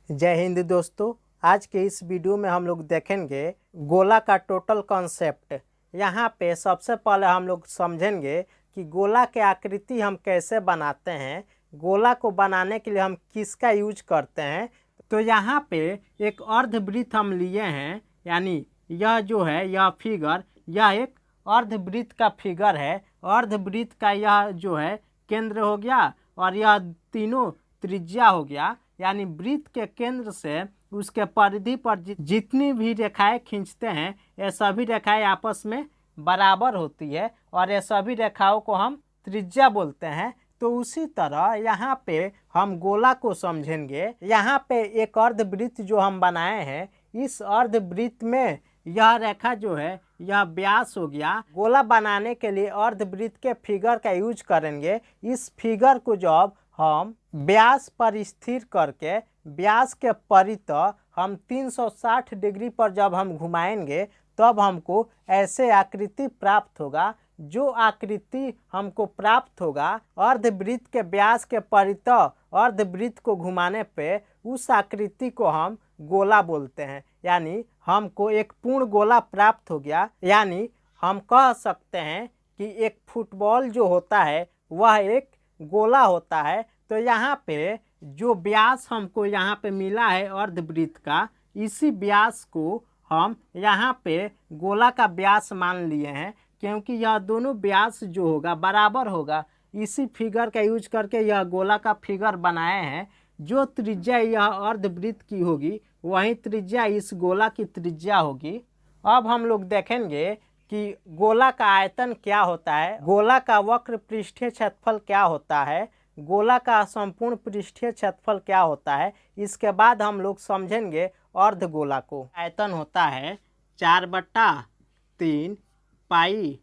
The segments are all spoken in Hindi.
जय हिंद दोस्तों। आज के इस वीडियो में हम लोग देखेंगे गोला का टोटल कॉन्सेप्ट। यहाँ पे सबसे पहले हम लोग समझेंगे कि गोला के आकृति हम कैसे बनाते हैं, गोला को बनाने के लिए हम किसका यूज करते हैं। तो यहाँ पे एक अर्धवृत्त हम लिए हैं, यानी यह जो है यह फिगर, यह एक अर्धवृत्त का फिगर है। अर्धवृत्त का यह जो है केंद्र हो गया और यह तीनों त्रिज्या हो गया, यानी वृत्त के केंद्र से उसके परिधि पर जितनी भी रेखाएं खींचते हैं ये सभी रेखाएं आपस में बराबर होती है और ये सभी रेखाओं को हम त्रिज्या बोलते हैं। तो उसी तरह यहाँ पे हम गोला को समझेंगे। यहाँ पे एक अर्धवृत्त जो हम बनाए हैं, इस अर्धवृत्त में यह रेखा जो है यह व्यास हो गया। गोला बनाने के लिए अर्धवृत्त के फिगर का यूज करेंगे। इस फिगर को जब हम व्यास पर स्थिर करके व्यास के परित हम 360 डिग्री पर जब हम घुमाएंगे तब हमको ऐसे आकृति प्राप्त होगा। जो आकृति हमको प्राप्त होगा अर्धवृत्त के व्यास के परित अर्धवृत्त को घुमाने पे, उस आकृति को हम गोला बोलते हैं। यानी हमको एक पूर्ण गोला प्राप्त हो गया। यानी हम कह सकते हैं कि एक फुटबॉल जो होता है वह एक गोला होता है। तो यहाँ पे जो व्यास हमको यहाँ पे मिला है अर्धवृत्त का, इसी व्यास को हम यहाँ पे गोला का व्यास मान लिए हैं, क्योंकि यह दोनों व्यास जो होगा बराबर होगा। इसी फिगर का यूज करके यह गोला का फिगर बनाए हैं। जो त्रिज्या यह अर्धवृत्त की होगी वही त्रिज्या इस गोला की त्रिज्या होगी। अब हम लोग देखेंगे कि गोला का आयतन क्या होता है, गोला का वक्र पृष्ठीय क्षेत्रफल क्या होता है, गोला का संपूर्ण पृष्ठीय क्षेत्रफल क्या होता है। इसके बाद हम लोग समझेंगे अर्धगोला को। आयतन होता है 4/3 पाई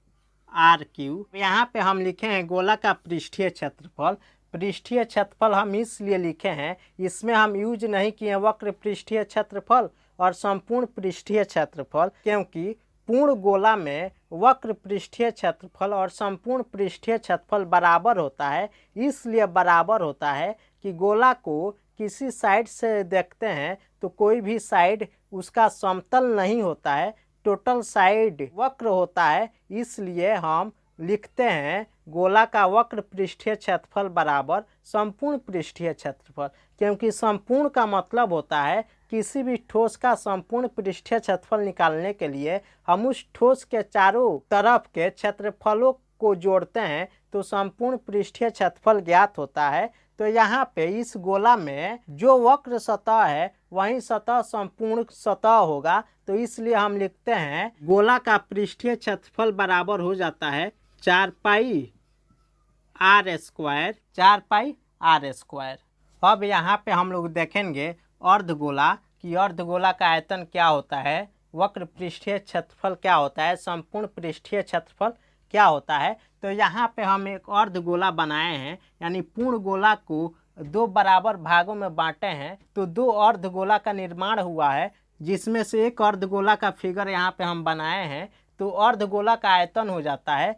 आर क्यू। यहाँ पे हम लिखे हैं गोला का पृष्ठीय क्षेत्रफल। पृष्ठीय क्षेत्रफल हम इसलिए लिखे हैं, इसमें हम यूज नहीं किए वक्र पृष्ठीय क्षेत्रफल और संपूर्ण पृष्ठीय क्षेत्रफल, क्योंकि पूर्ण गोला में वक्र पृष्ठीय क्षेत्रफल और संपूर्ण पृष्ठीय क्षेत्रफल बराबर होता है। इसलिए बराबर होता है कि गोला को किसी साइड से देखते हैं तो कोई भी साइड उसका समतल नहीं होता है, टोटल साइड वक्र होता है। इसलिए हम लिखते हैं गोला का वक्र पृष्ठीय क्षेत्रफल बराबर संपूर्ण पृष्ठीय क्षेत्रफल, क्योंकि संपूर्ण का मतलब होता है किसी भी ठोस का संपूर्ण पृष्ठीय क्षेत्रफल निकालने के लिए हम उस ठोस के चारों तरफ के क्षेत्रफलों को जोड़ते हैं तो संपूर्ण पृष्ठीय क्षेत्रफल ज्ञात होता है। तो यहाँ पे इस गोला में जो वक्र सतह है वही सतह संपूर्ण सतह होगा। तो इसलिए हम लिखते हैं गोला का पृष्ठीय क्षेत्रफल बराबर हो जाता है 4 pi r square, 4 pi r square. अब यहाँ पे हम लोग देखेंगे अर्धगोला कि अर्धगोला का आयतन क्या होता है, वक्र पृष्ठीय क्षेत्रफल क्या होता है, संपूर्ण पृष्ठीय क्षेत्रफल क्या होता है। तो यहाँ पे हम एक अर्धगोला बनाए हैं, यानी पूर्ण गोला को दो बराबर भागों में बांटे हैं। तो दो अर्धगोला का निर्माण हुआ है, जिसमें से एक अर्धगोला का फिगर यहाँ पे हम बनाए हैं। तो अर्धगोला का आयतन हो जाता है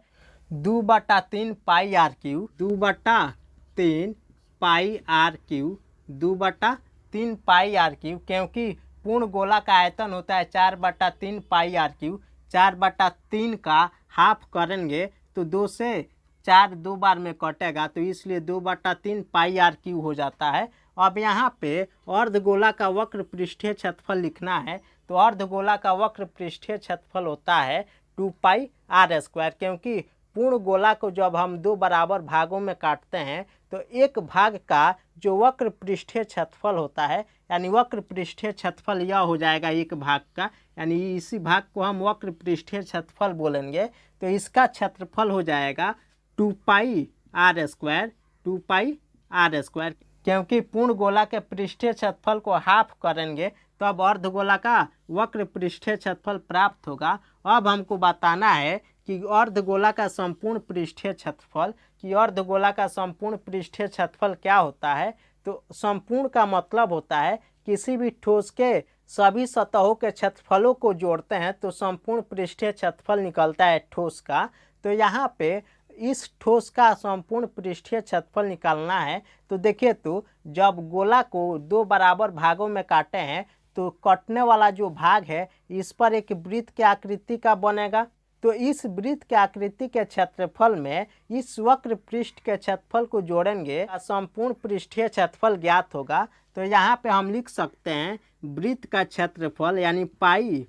2/3 pi r cube, 2/3 pi r cube, 2/3 pi r cube, क्योंकि पूर्ण गोला का आयतन होता है 4/3 पाई आर क्यू। 4/3 का हाफ करेंगे तो 2 से 4 दो बार में कटेगा, तो इसलिए 2/3 पाई आर क्यू हो जाता है। अब यहाँ पे अर्धगोला का वक्र पृष्ठीय क्षेत्रफल लिखना है। तो अर्धगोला का वक्र पृष्ठीय क्षेत्रफल होता है 2 पाई आर स्क्वायर, क्योंकि पूर्ण गोला को जब हम दो बराबर भागों में काटते हैं तो एक भाग का जो वक्र पृष्ठीय क्षेत्रफल होता है, यानी वक्र पृष्ठीय क्षेत्रफल यह हो जाएगा एक भाग का, यानी इसी भाग को हम वक्र पृष्ठीय क्षेत्रफल बोलेंगे। तो इसका क्षेत्रफल हो जाएगा 2 pi r square, 2 pi r square, क्योंकि पूर्ण गोला के पृष्ठीय क्षेत्रफल को हाफ करेंगे तब अर्धगोला का वक्र पृष्ठीय क्षेत्रफल प्राप्त होगा। अब हमको बताना है कि अर्धगोला का संपूर्ण पृष्ठीय क्षेत्रफल, कि अर्धगोला का संपूर्ण पृष्ठीय क्षेत्रफल क्या होता है। तो संपूर्ण का मतलब होता है किसी भी ठोस के सभी सतहों के क्षेत्रफलों को जोड़ते हैं तो संपूर्ण पृष्ठीय क्षेत्रफल निकलता है ठोस का। तो यहाँ पे इस ठोस का संपूर्ण पृष्ठीय क्षेत्रफल निकालना है तो देखिए, तो जब गोला को दो बराबर भागों में काटे हैं तो कटने वाला जो भाग है इस पर एक वृत्त की आकृति का बनेगा। तो इस वृत्त के आकृति के क्षेत्रफल में इस वक्र पृष्ठ के क्षेत्रफल को जोड़ेंगे, संपूर्ण पृष्ठीय क्षेत्रफल ज्ञात होगा। तो यहाँ पे हम लिख सकते हैं वृत्त का क्षेत्रफल यानी pi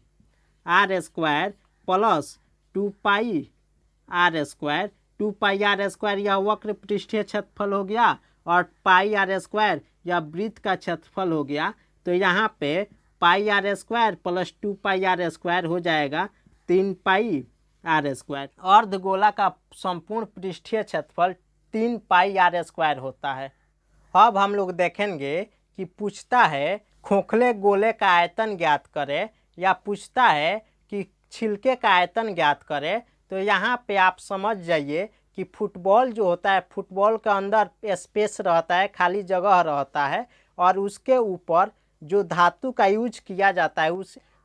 r square plus 2 pi r square, 2 pi r square यह वक्र पृष्ठीय क्षेत्रफल हो गया और पाई आर स्क्वायर यह वृत्त का क्षेत्रफल हो गया। तो यहाँ पे pi r square plus 2 pi r square हो जाएगा 3 पाई आर स्क्वायर। अर्धगोला का संपूर्ण पृष्ठीय क्षेत्रफल 3 पाई आर स्क्वायर होता है। अब हम लोग देखेंगे कि पूछता है खोखले गोले का आयतन ज्ञात करें या पूछता है कि छिलके का आयतन ज्ञात करें। तो यहाँ पे आप समझ जाइए कि फुटबॉल जो होता है, फुटबॉल के अंदर स्पेस रहता है, खाली जगह रहता है और उसके ऊपर जो धातु का यूज किया जाता है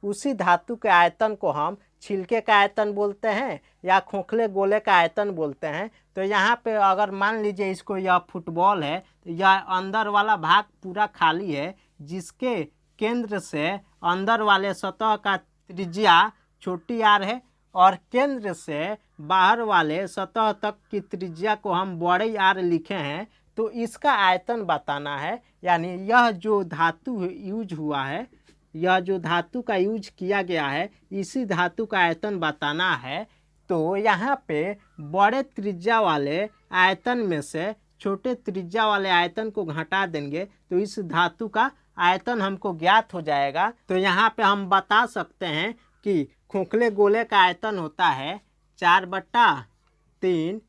उसी धातु के आयतन को हम छिलके का आयतन बोलते हैं या खोखले गोले का आयतन बोलते हैं। तो यहाँ पे अगर मान लीजिए इसको यह फुटबॉल है तो यह अंदर वाला भाग पूरा खाली है, जिसके केंद्र से अंदर वाले सतह का त्रिज्या छोटी आर है और केंद्र से बाहर वाले सतह तक की त्रिज्या को हम बड़ी आर लिखे हैं। तो इसका आयतन बताना है, यानी यह जो धातु यूज हुआ है, यह जो धातु का यूज किया गया है इसी धातु का आयतन बताना है। तो यहाँ पे बड़े त्रिज्या वाले आयतन में से छोटे त्रिज्या वाले आयतन को घटा देंगे तो इस धातु का आयतन हमको ज्ञात हो जाएगा। तो यहाँ पे हम बता सकते हैं कि खोखले गोले का आयतन होता है 4/3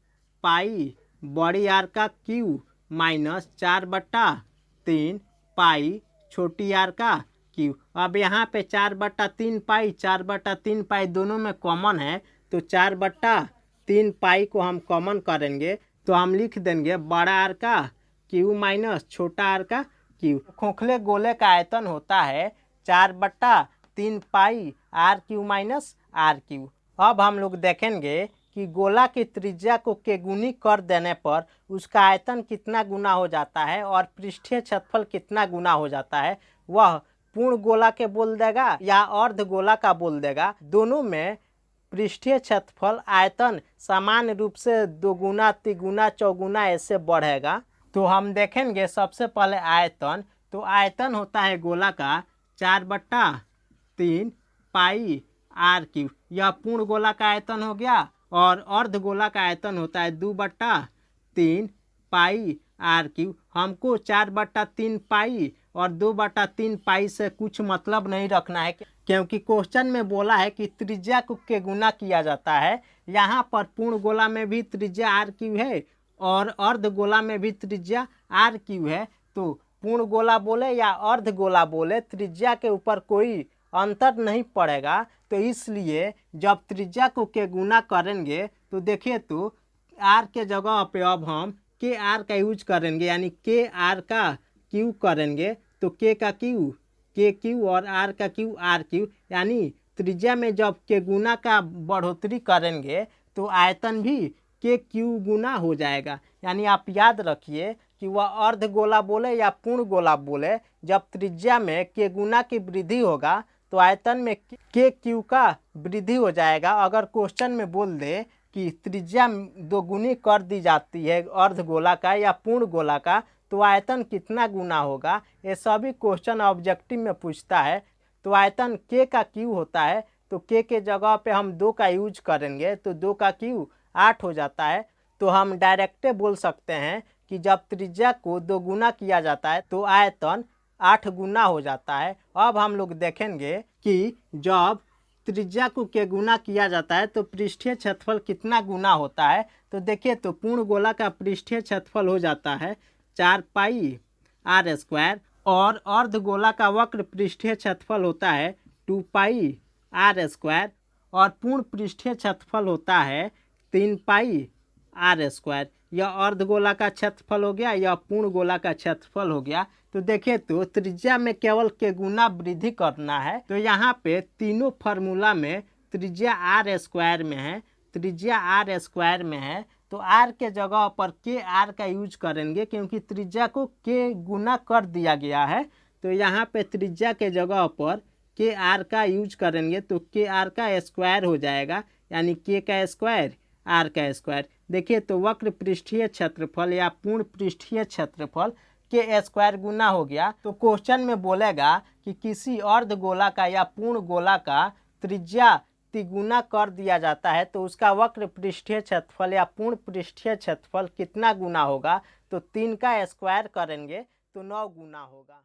पाई बड़ी आर का क्यू माइनस 4/3 पाई छोटी आर का क्यू। अब यहाँ पे 4/3 पाई 4/3 पाई दोनों में कॉमन है, तो 4/3 पाई को हम कॉमन करेंगे तो हम लिख देंगे बड़ा आर का क्यू माइनस छोटा आर का क्यू। खोखले गोले का आयतन होता है 4/3 pi r cube minus r cube. अब हम लोग देखेंगे कि गोला की त्रिज्या को के गुनी कर देने पर उसका आयतन कितना गुना हो जाता है और पृष्ठीय क्षेत्रफल कितना गुना हो जाता है, वह पूर्ण गोला के बोल देगा या अर्ध गोला का बोल देगा। दोनों में पृष्ठीय क्षेत्रफल आयतन समान रूप से 2 गुना 3 गुना 4 गुना ऐसे बढ़ेगा। तो हम देखेंगे सबसे पहले आयतन। तो आयतन होता है गोला का 4/3 पाई आर क्यू, यह पूर्ण गोला का आयतन हो गया। और अर्ध गोला का आयतन होता है 2/3 पाई आर क्यू। हमको 4/3 पाई और 2/3 पाई से कुछ मतलब नहीं रखना है, क्योंकि क्वेश्चन में बोला है कि त्रिज्या को के गुना किया जाता है। यहाँ पर पूर्ण गोला में भी त्रिज्या आर क्यू है और अर्ध गोला में भी त्रिज्या आर क्यू है। तो पूर्ण गोला बोले या अर्ध गोला बोले, त्रिज्या के ऊपर कोई अंतर नहीं पड़ेगा। तो इसलिए जब त्रिज्या को के गुना करेंगे तो देखिए, तो आर के जगह पे अब हम के आर का यूज करेंगे, यानी के आर का क्यू करेंगे। तो के का क्यू के क्यू और आर का क्यू आर क्यू, यानी त्रिज्या में जब के गुना का बढ़ोतरी करेंगे तो आयतन भी के क्यू गुना हो जाएगा। यानी आप याद रखिए कि वह अर्ध गोला बोले या पूर्ण गोला बोले, जब त्रिज्या में के गुना की वृद्धि होगा तो आयतन में के क्यू का वृद्धि हो जाएगा। अगर क्वेश्चन में बोल दे कि त्रिज्या 2 गुनी कर दी जाती है अर्ध गोला का या पूर्ण गोला का, तो आयतन कितना गुना होगा, ये सभी क्वेश्चन ऑब्जेक्टिव में पूछता है। तो आयतन के का क्यू होता है, तो के जगह पे हम 2 का यूज करेंगे तो 2 का क्यू 8 हो जाता है। तो हम डायरेक्ट बोल सकते हैं कि जब त्रिज्या को 2 गुना किया जाता है तो आयतन 8 गुना हो जाता है। अब हम लोग देखेंगे कि जब त्रिज्या को के गुना किया जाता है तो पृष्ठीय क्षेत्रफल कितना गुना होता है। तो देखिए, तो पूर्ण गोला का पृष्ठीय क्षेत्रफल हो जाता है 4 पाई आर स्क्वायर और अर्ध गोला का वक्र पृष्ठीय क्षेत्रफल होता है 2 पाई आर स्क्वायर और पूर्ण पृष्ठीय क्षेत्रफल होता है 3 पाई आर स्क्वायर। यह अर्ध गोला का क्षेत्रफल हो गया, यह पूर्ण गोला का क्षेत्रफल हो गया। तो देखिए, तो त्रिज्या में केवल के गुना वृद्धि करना है। तो यहाँ पे तीनों फार्मूला में त्रिज्या आर स्क्वायर में है, त्रिज्या आर स्क्वायर में है। तो आर के जगह पर के आर का यूज करेंगे, क्योंकि त्रिज्या को के गुना कर दिया गया है। तो यहाँ पे त्रिज्या के जगह पर के आर का यूज करेंगे तो के आर का स्क्वायर हो जाएगा, यानी के का स्क्वायर आर का स्क्वायर। देखिए तो वक्र पृष्ठीय क्षेत्रफल या पूर्ण पृष्ठीय क्षेत्रफल के स्क्वायर गुना हो गया। तो क्वेश्चन में बोलेगा कि किसी अर्धगोला का या पूर्ण गोला का त्रिज्या तिगुना कर दिया जाता है तो उसका वक्र पृष्ठीय क्षेत्रफल या पूर्ण पृष्ठीय क्षेत्रफल कितना गुना होगा। तो 3 का स्क्वायर करेंगे तो 9 गुना होगा।